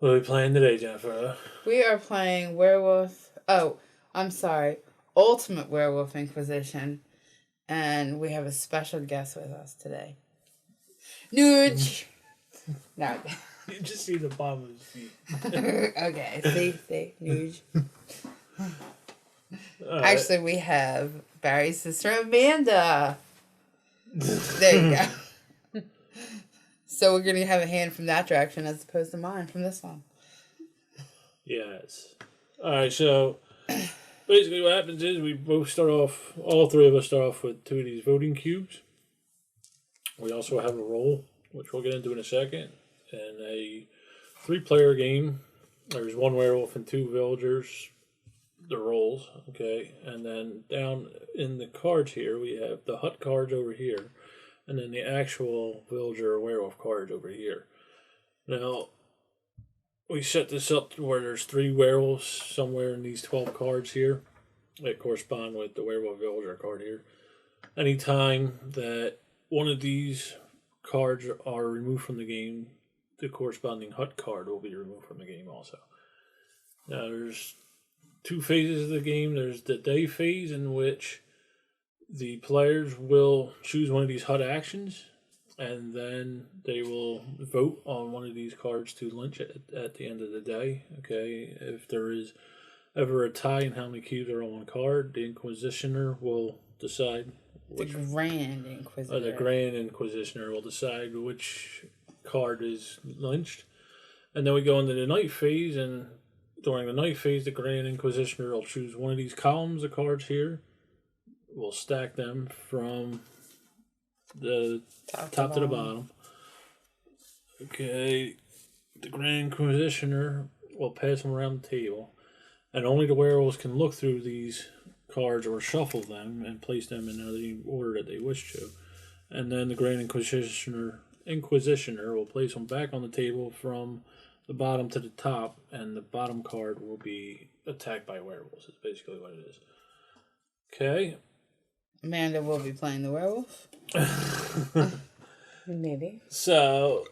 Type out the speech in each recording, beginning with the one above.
What are we playing today, Jennifer? We are playing Werewolf... Oh, I'm sorry. Ultimate Werewolf Inquisition. And we have a special guest with us today. Nuge! No. You just see the bottom of his feet. Okay, see, Nuge. Right. Actually, we have Barry's sister, Amanda. There you go. So we're going to have a hand from that direction as opposed to mine from this one. Yes. Alright, so basically what happens is we both start off, all three of us start off with 2 of these voting cubes. We also have a roll, which we'll get into in a second, and a 3-player game. There's 1 werewolf and 2 villagers, the rolls, okay? And then down in the cards here, we have the hut cards over here, and then the actual villager or werewolf cards over here. Now, we set this up to where there's 3 werewolves somewhere in these 12 cards here that correspond with the werewolf villager card here. Anytime that one of these cards are removed from the game, the corresponding hut card will be removed from the game also. Now there's 2 phases of the game. There's the day phase in which the players will choose one of these hut actions, and then they will vote on one of these cards to lynch at the end of the day. Okay, if there is ever a tie in how many cubes are on one card, the Inquisitioner will decide. The Grand Inquisitor. The Grand Inquisitioner will decide which card is lynched. And then we go into the night phase, and during the night phase, the Grand Inquisitioner will choose one of these columns of cards here. We'll stack them from the top to the bottom. Okay, the Grand Inquisitioner will pass them around the table, and only the werewolves can look through these cards or shuffle them and place them in the order that they wish to. And then the Grand Inquisitioner will place them back on the table from the bottom to the top, and the bottom card will be attacked by werewolves. Is basically what it is. Okay. Amanda will be playing the werewolf. Maybe. So,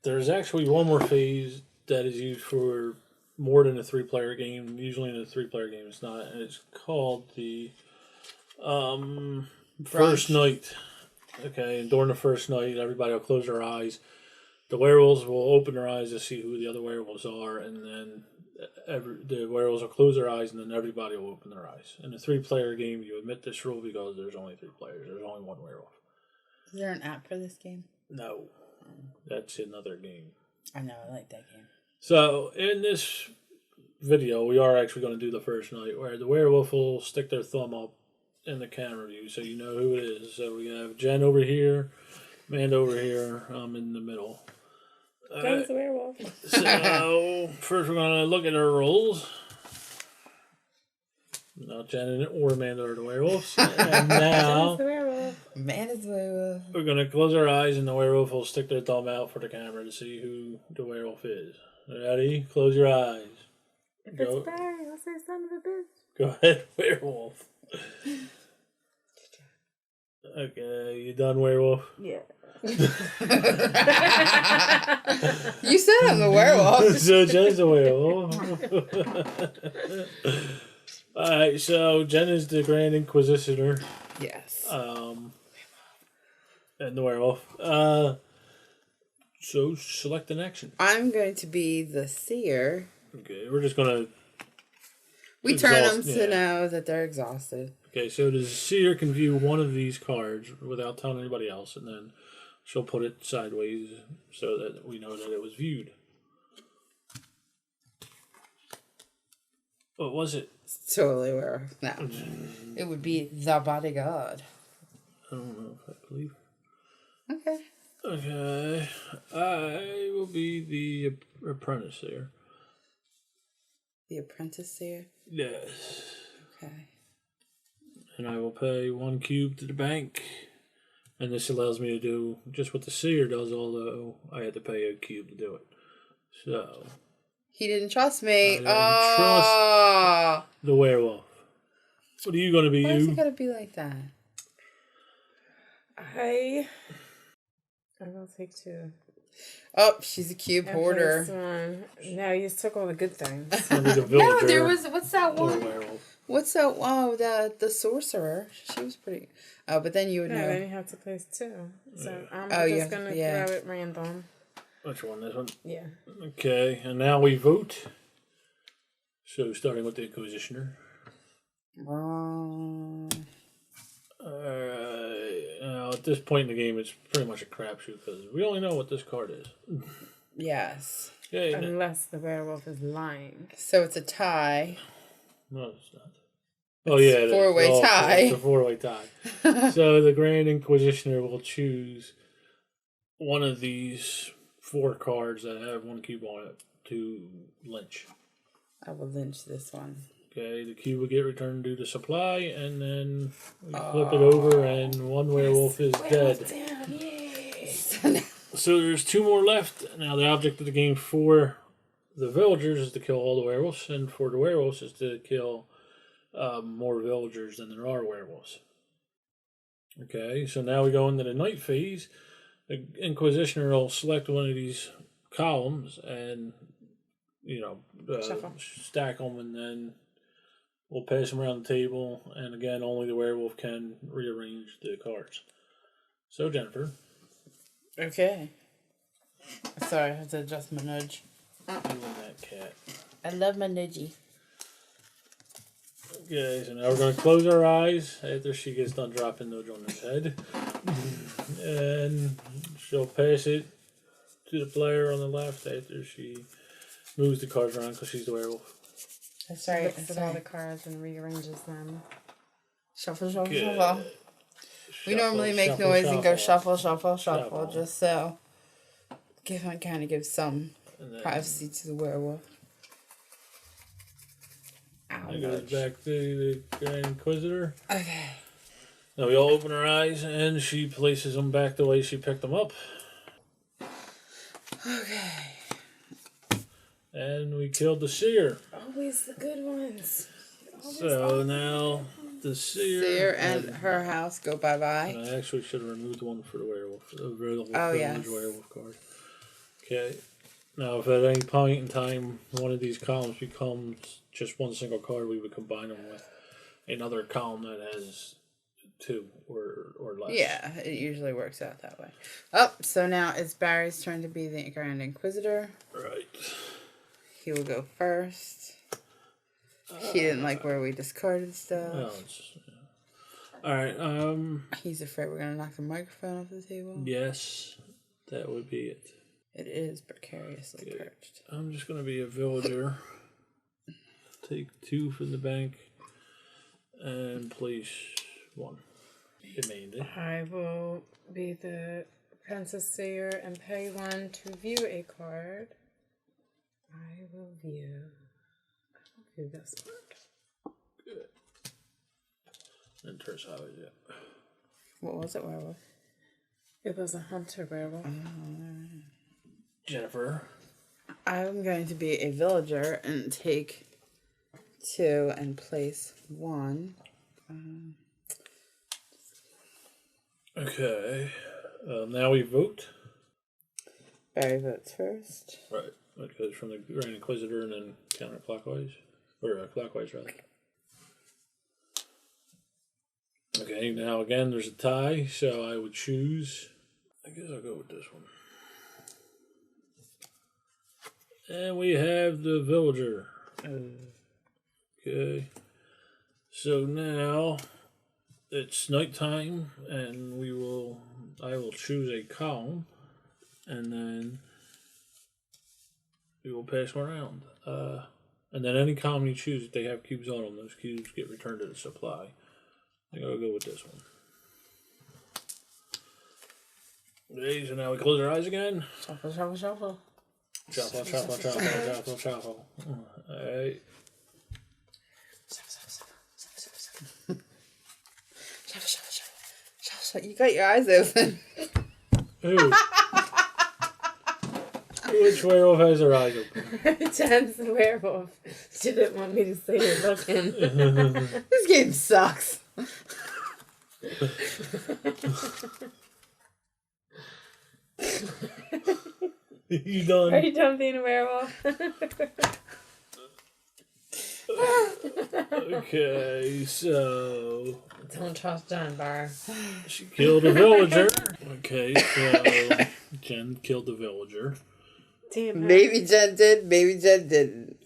there's actually one more phase that is used for more than a 3-player game. Usually in a 3-player game it's not. And it's called the first night. Okay, and during the first night, everybody will close their eyes. The werewolves will open their eyes to see who the other werewolves are, and then the werewolves will close their eyes, and then everybody will open their eyes. In a 3-player game, you admit this rule because there's only 3 players. There's only 1 werewolf. Is there an app for this game? No. That's another game. I know, I like that game. So, in this video, we are actually going to do the first night, where the werewolf will stick their thumb up in the camera view so you know who it is. So we have Jen over here, Amanda over here, I'm in the middle. Jen's the werewolf. So, first we're going to look at our rolls. Now Jen or Amanda are the werewolves. And now Jen's the werewolf. Amanda's the werewolf. we're going to close our eyes, and the werewolf will stick their thumb out for the camera to see who the werewolf is. Ready? Close your eyes. If it's Barry, I'll say son of a bitch. Go ahead, werewolf. Okay, you done, werewolf? Yeah. You said I'm the werewolf. So Jen's the werewolf. Alright, so Jen is the Grand Inquisitor. Yes. And the werewolf. So select an action. I'm going to be the seer. Okay, we're just gonna. We turn them to know that they're exhausted. Okay, so the seer can view one of these cards without telling anybody else, and then she'll put it sideways so that we know that it was viewed. What was it? It's totally werewolf. No. It would be the bodyguard. I don't know if I believe. Okay. Okay, I will be the apprentice there. The apprentice seer? Yes. Okay. And I will pay 1 cube to the bank. And this allows me to do just what the seer does, although I had to pay a cube to do it. So. He didn't trust me. I didn't trust the werewolf. What are you going to be, Why is it got to be like that? I will take 2. Oh, she's a cube And hoarder. this one. No, you just took all the good things. I'll be the No, villager there was. What's that or one? werewolf. What's that? Oh, the sorcerer. She was pretty. Oh, but then you would No, know. then you have to place 2. So I'm Oh, just gonna throw it random. Which one? This one? Yeah. Okay, and now we vote. So starting with the Inquisitioner. Now at this point in the game, it's pretty much a crapshoot because we only know what this card is. Yes. Okay. Unless the werewolf is lying. So it's a tie. No, it's not. Oh yeah, it is. Four-way tie. It's a 4-way tie. So the Grand Inquisitioner will choose one of these 4 cards that have 1 cube on it to lynch. I will lynch this one. Okay, the cube will get returned due to supply, and then we flip it over, and 1 werewolf is dead. Down, yay! So there's 2 more left. Now the object of the game for the villagers is to kill all the werewolves, and for the werewolves is to kill more villagers than there are werewolves. Okay, so now we go into the night phase. The Inquisitioner will select one of these columns and, stack them, and then we'll pass them around the table. And again, only the werewolf can rearrange the cards. So, Jennifer. Okay. Sorry, I have to adjust my nudge. You and that cat. I love my nudgy. Okay, so now we're going to close our eyes after she gets done dropping Nudge on his head. And she'll pass it to the player on the left after she moves the cards around because she's the werewolf. That's right. Looks at all the cards and rearranges them. Shuffle, shuffle, Good. shuffle. We normally make Shuffle, noise and go shuffle. shuffle, shuffle, Shuffle. just so kind of give some And then privacy to the werewolf. Ow, it goes nudge. back to the Grand Inquisitor. Okay. Now we all open our eyes and she places them back the way she picked them up. Okay. And we killed the seer. Always the good ones. So now the seer. Seer and her house go bye-bye. And I actually should have removed one for the werewolf. The werewolf, Oh, yes. werewolf card. Okay. Now, if at any point in time one of these columns becomes just one single card, we would combine them with another column that has 2 or less. Yeah, it usually works out that way. Oh, so now it's Barry's turn to be the Grand Inquisitor. Right. He will go first. He didn't like where we discarded stuff. Well, all right. He's afraid we're going to knock the microphone off the table. Yes, that would be it. It is precariously perched. I'm just going to be a villager. Take 2 from the bank and place 1. You made it. I will be the Princess Seer and pay 1 to view a card. I will view this one. Good. And turns out, yeah. What was it, werewolf? It was a hunter werewolf. Jennifer. I'm going to be a villager and take 2 and place 1. Okay. Now we vote. Barry votes first. Right. It goes from the Grand Inquisitor and then counterclockwise. Or clockwise, rather. Okay, now again, there's a tie, so I would choose. I guess I'll go with this one. And we have the villager. Okay. So now it's nighttime, and I will choose a column, and then we will pass them around. And then any column you choose, if they have cubes on them, those cubes get returned to the supply. I think I'll go with this one. Okay, so now we close our eyes again. Shuffle, shuffle, shuffle. Shuffle, shuffle, shuffle, shuffle, shuffle. Alright. Shuffle, shuffle, shuffle. Shuffle. You got your eyes open. Who? Which werewolf has their eyes open? Chance the werewolf. She didn't want me to say it looking. This game sucks. You done? Are you done being a werewolf? Okay, so Don't trust Jen, Bar. she killed a villager. Okay, so Jen killed the villager. Damn. Maybe Jen did, maybe Jen didn't.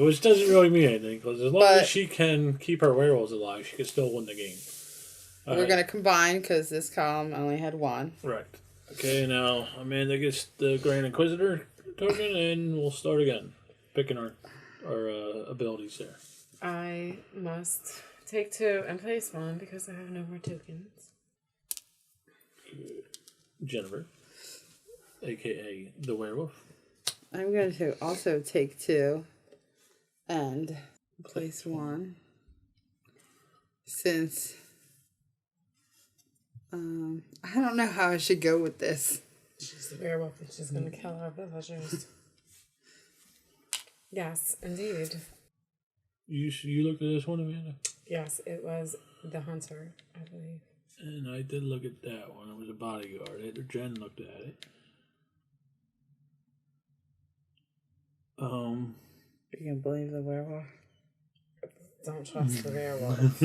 Which doesn't really mean anything, because as long as she can keep her werewolves alive, she can still win the game. We're going to combine because this column only had one. Right. Okay, now Amanda gets the Grand Inquisitor token, and we'll start again. Picking our abilities there. I must take 2 and place 1 because I have no more tokens. Jennifer, a.k.a. the werewolf. I'm going to also take 2 and place 1. Since I don't know how I should go with this. She's the werewolf and she's going to kill our villagers. Yes, indeed. You looked at this one, Amanda? Yes, it was the hunter, I believe. And I did look at that one. It was a bodyguard. Jen looked at it. You can believe the werewolf? Don't trust the werewolf.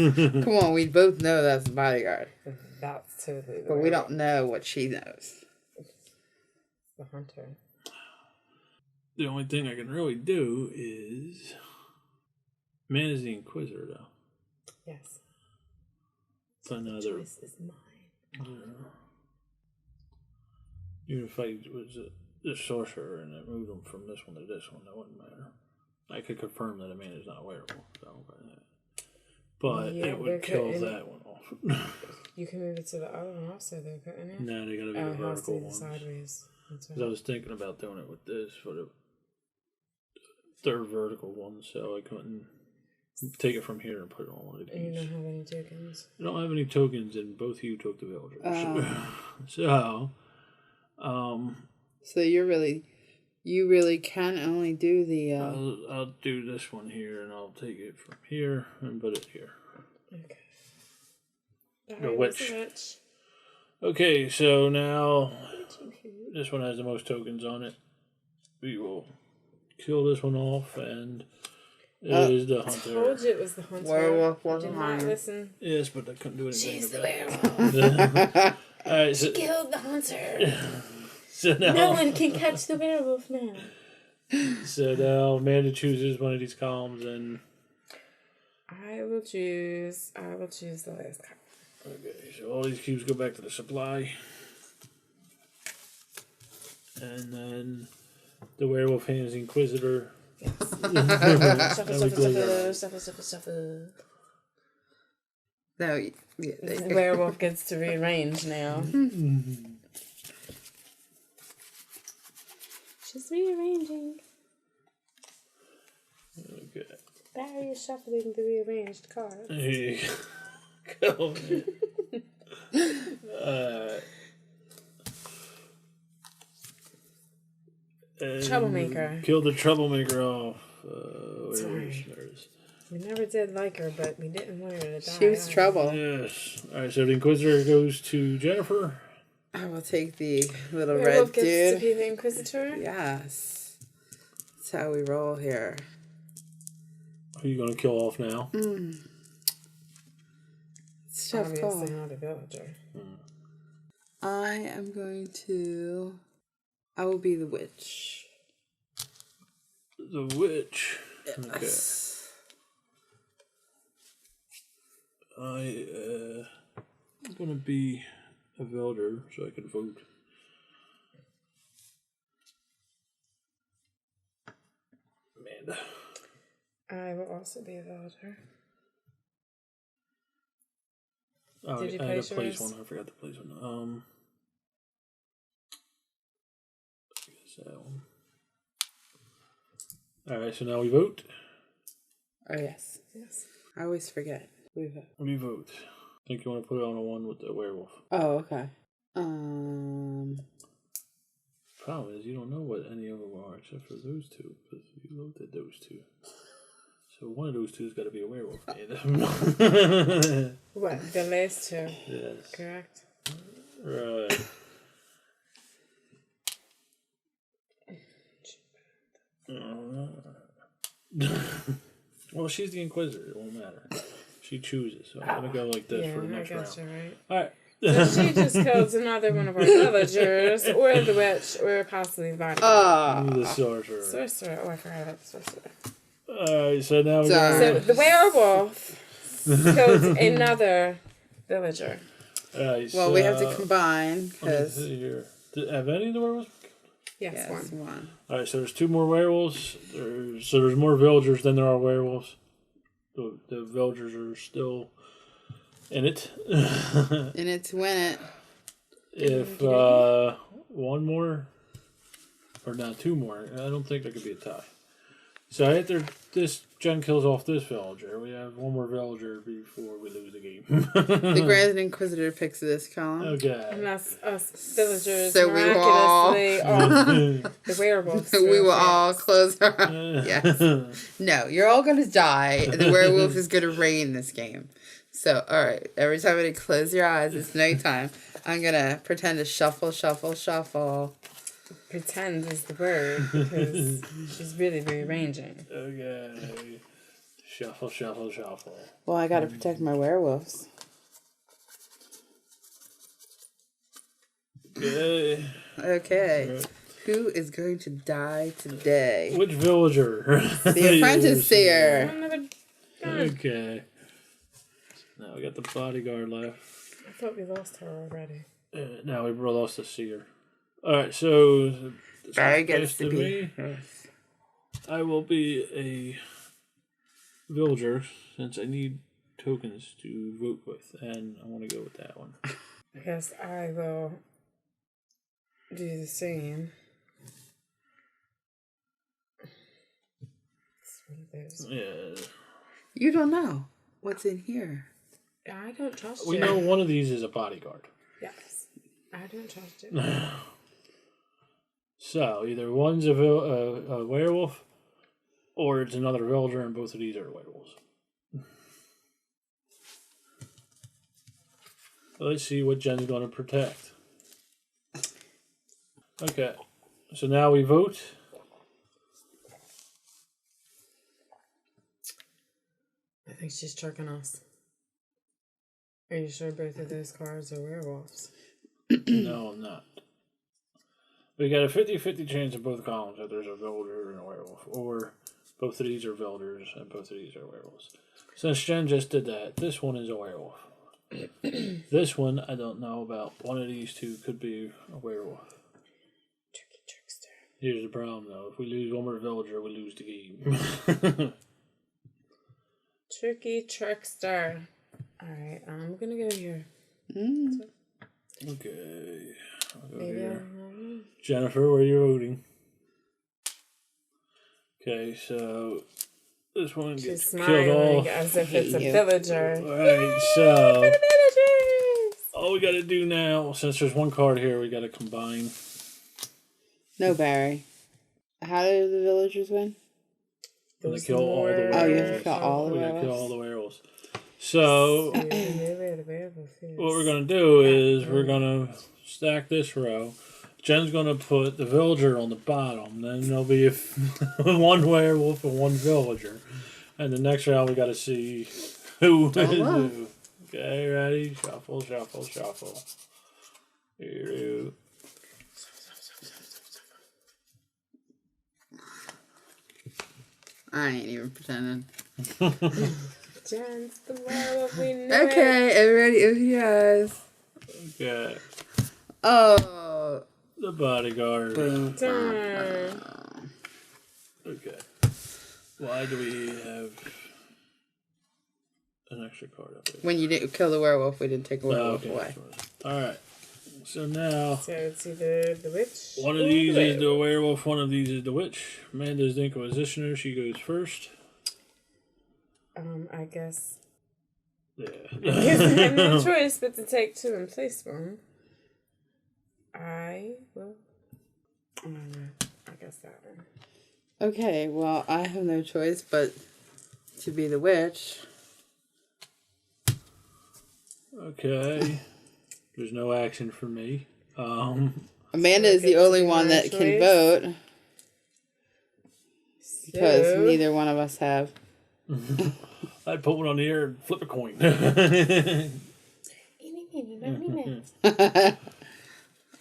Come on, we both know that's the bodyguard. That's totally the But we don't know what she knows. the hunter. The only thing I can really do is manage the Inquisitor, though. Yes. It's another. The choice is mine. Even if I was the sorcerer and it moved them from this one to this one, that wouldn't matter. I could confirm that Amanda's not a werewolf, but Yeah, it would kill that one off. You can move it to the other one also, though, couldn't you? No, they gotta be the it has to vertical be the ones. sideways. That's Because I was thinking about doing it with this for the third vertical one, so I couldn't take it from here and put it on one of these. And you don't have any tokens. I don't have any tokens, and both of you took the villagers. So you really can only do the. I'll do this one here, and I'll take it from here and put it here. Okay. The witch. Okay, so now this one has the most tokens on it. We will kill this one off, and it is the hunter. I told you it was the hunter. Werewolf Did wasn't not mine. listen. Yes, but I couldn't do anything She's the about it. werewolf. All right, so, Killed the hunter. so now, No one can catch the werewolf now. So now Amanda chooses one of these columns, and I will choose the last card. okay, so all these cubes go back to the supply, and then the werewolf hands the Inquisitor. Shuffle. No, The werewolf gets to rearrange now. She's rearranging. Okay. Barry is shuffling the rearranged cards. Here you go. Troublemaker. Kill the troublemaker off. Sorry. We never did like her, but we didn't want her to die. she was trouble. Yes. Alright, so the Inquisitor goes to Jennifer. I will take the little Werewolf red gets to dude. be the Inquisitor. Yes. That's how we roll here. Who are you going to kill off now? It's a tough call. Obviously not a villager. I am going to. I will be the witch. The witch. Yes. Okay. I'm going to be a villager so I can vote. Amanda. I will also be a villager. Oh, Did you I had place to place yours? one. I forgot to place one. I guess that one. All right, so now we vote. Oh, yes. Yes. I always forget. We vote. We vote. I think you want to put it on the one with the werewolf. Oh, okay. Problem is, you don't know what any of them are except for those two, because you looked at those two. So one of those two's got to be a werewolf. What? The last two. Yes. Correct. Right. Well, she's the Inquisitor. It won't matter. She chooses. So I'm going to go like this for the next round. Right. All right. So she just kills another one of our villagers, or the witch, or possibly the body. The sorcerer. Sorcerer. Oh, I forgot about the sorcerer. Alright, so now we So the werewolf kills another villager. Alright, Well, we have to combine let me because see here. Have any of the werewolves? Yes, yes, one. one. Alright, so there's 2 more werewolves. There's more villagers than there are werewolves. The villagers are still in it. In it to win it. If one more, or not 2 more, I don't think there could be a tie. So after this Jen kills off this villager, we have 1 more villager before we lose the game. The Grand Inquisitor picks this column. Okay. And that's us villagers So we will all the werewolves. we will all close our eyes. Yes. No, you're all gonna die, and the werewolf is gonna reign this game. So, all right. Every time you close your eyes, it's nighttime. I'm gonna pretend to shuffle, shuffle, shuffle. Pretend is the word because she's really rearranging. Okay. Shuffle, shuffle, shuffle. Well, I gotta protect my werewolves. Okay. Okay. Right. Who is going to die today? Which villager? The apprentice seer. Another gun. Okay. Now we got the bodyguard left. I thought we lost her already. Now we've lost the seer. Alright, so Barry gets best to of be. me. I will be a villager since I need tokens to vote with, and I want to go with that one. I guess I will do the same. It's one of those. Yeah. You don't know what's in here. I don't trust We you. know one of these is a bodyguard. Yes. I don't trust you. So either one's a werewolf, or it's another villager, and both of these are werewolves. Let's see what Jen's going to protect. Okay, so now we vote. I think she's tricking us. Are you sure both of those cards are werewolves? No, I'm not. We got a 50-50 chance of both columns that there's a villager and a werewolf, or both of these are villagers and both of these are werewolves. Since Jen just did that, this one is a werewolf. This one, I don't know about. One of these 2 could be a werewolf. Tricky trickster. Here's the problem, though. If we lose one more villager, we lose the game. Tricky trickster. Alright, I'm gonna go here. Okay. I'll go Maybe here. I Jennifer, where are you voting? Okay, so this one She's gets killed smiling off. as if it's a you. villager. Alright, so Villagers! all we gotta do now, since there's one card here, we gotta combine. No, Barry. How do the villagers win? And There's kill all the more- werewolves. Oh, you have to kill all the We gotta kill werewolves? all the werewolves. So See where the werewolf is. what we're gonna do is we're gonna stack this row. Jen's gonna put the villager on the bottom. Then there'll be one werewolf and one villager. And the next round we gotta see who is who. Okay, ready? Shuffle, shuffle, shuffle. Here. I ain't even pretending. Jen's the werewolf, we know it. Okay, everybody open your eyes. Okay. Oh. The bodyguard. Boom. Darn. Okay. Why do we have an extra card up here? When you didn't kill the werewolf, we didn't take a werewolf okay. away. Alright. So now So it's either the witch. one of or these the is the werewolf. werewolf, one of these is the witch. Amanda's the Inquisitioner, she goes first. I guess. Yeah. Because I have no choice but to take 2 and place one. I will. I guess that one. Okay, well, I have no choice but to be the witch. Okay. There's no action for me. Amanda So I is the get to only be one my that can choice? vote. Because So- neither one of us have. I'd put one on the air and flip a coin.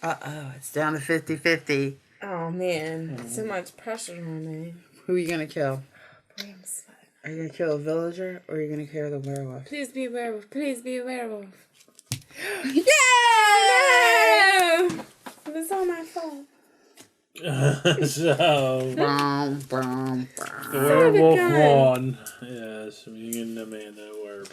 Uh-oh, it's down to 50-50. Oh man, so much pressure on me. Who are you going to kill? Boy, I'm sweating. Are you going to kill a villager or are you going to kill the werewolf? Please be a werewolf. Please be a werewolf. Yeah! It was all my fault. So, Brum, brum, the brum. werewolf gun. won. Yes, me and Amanda were both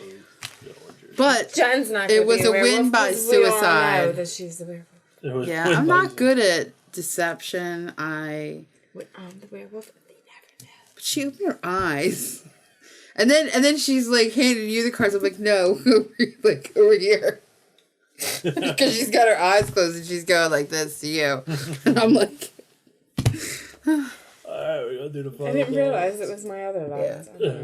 villagers. But Jen's not. It Gonna was be a werewolf win by 'cause we all suicide. know that she's the werewolf. It was yeah, win I'm by- not good at deception. When I'm the werewolf, they never know. She opened her eyes. And then she's like handing you the cards. I'm like, no, like over here. Because she's got her eyes closed and she's going like this to you. And I'm like, Alright, we gotta do the final I didn't card. realize it was my other light. Yeah.